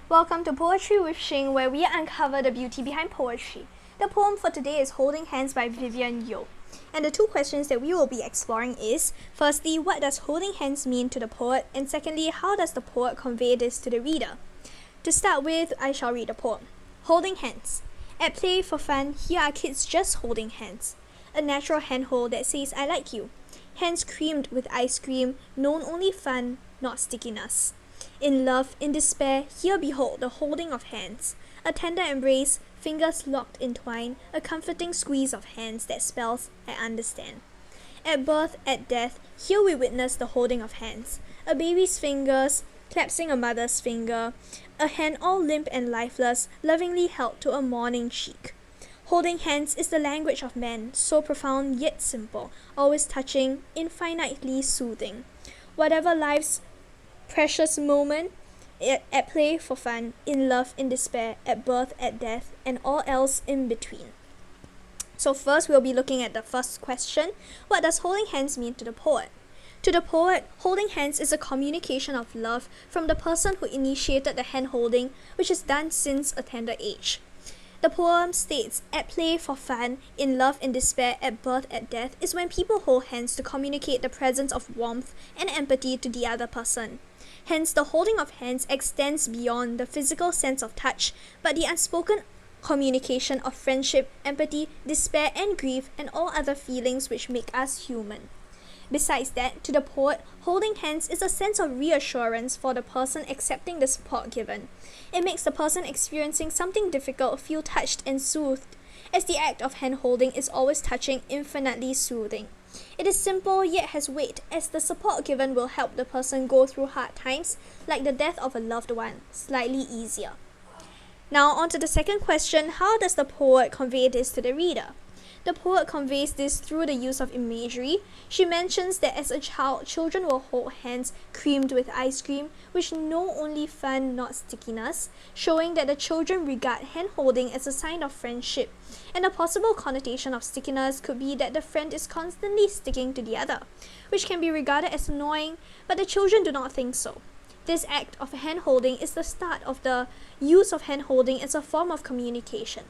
Welcome to Poetry with Shing, where we uncover the beauty behind poetry. The poem for today is Holding Hands by Vivienne. And the two questions that we will be exploring is, firstly, what does holding hands mean to the poet? And secondly, how does the poet convey this to the reader? To start with, I shall read the poem. Holding hands. At play for fun, here are kids just holding hands. A natural handhold that says I like you. Hands creamed with ice cream, known only fun, not stickiness. In love, in despair, here behold the holding of hands. A tender embrace, fingers locked in twine, a comforting squeeze of hands that spells I understand. At birth, at death, here we witness the holding of hands. A baby's fingers, clasping a mother's finger, a hand all limp and lifeless, lovingly held to a mourning cheek. Holding hands is the language of man, so profound yet simple, always touching, infinitely soothing. Whatever life's precious moment, at play for fun, in love, in despair, at birth, at death, and all else in between. So first we'll be looking at the first question. What does holding hands mean to the poet? To the poet, holding hands is a communication of love from the person who initiated the hand holding, which is done since a tender age. The poem states, at play for fun, in love, in despair, at birth, at death, is when people hold hands to communicate the presence of warmth and empathy to the other person. Hence, the holding of hands extends beyond the physical sense of touch, but the unspoken communication of friendship, empathy, despair, and grief, and all other feelings which make us human. Besides that, to the poet, holding hands is a sense of reassurance for the person accepting the support given. It makes the person experiencing something difficult feel touched and soothed, as the act of hand-holding is always touching, infinitely soothing. It is simple yet has weight, as the support given will help the person go through hard times, like the death of a loved one, slightly easier. Now on to the second question, how does the poet convey this to the reader? The poet conveys this through the use of imagery. She mentions that as a child, children will hold hands creamed with ice cream, which know only fun, not stickiness, showing that the children regard hand-holding as a sign of friendship. And a possible connotation of stickiness could be that the friend is constantly sticking to the other, which can be regarded as annoying, but the children do not think so. This act of hand-holding is the start of the use of hand-holding as a form of communication.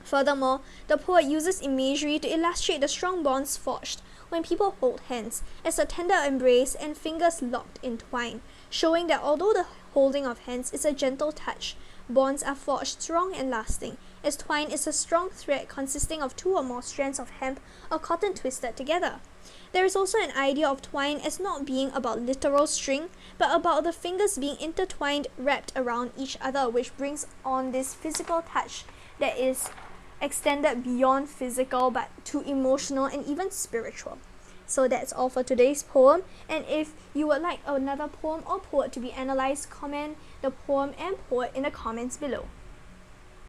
Furthermore, the poet uses imagery to illustrate the strong bonds forged when people hold hands, as a tender embrace and fingers locked in twine, showing that although the holding of hands is a gentle touch, bonds are forged strong and lasting, as twine is a strong thread consisting of two or more strands of hemp or cotton twisted together. There is also an idea of twine as not being about literal string, but about the fingers being intertwined, wrapped around each other, which brings on this physical touch that is extended beyond physical but to emotional and even spiritual. So that's all for today's poem, and if you would like another poem or poet to be analysed, comment the poem and poet in the comments below.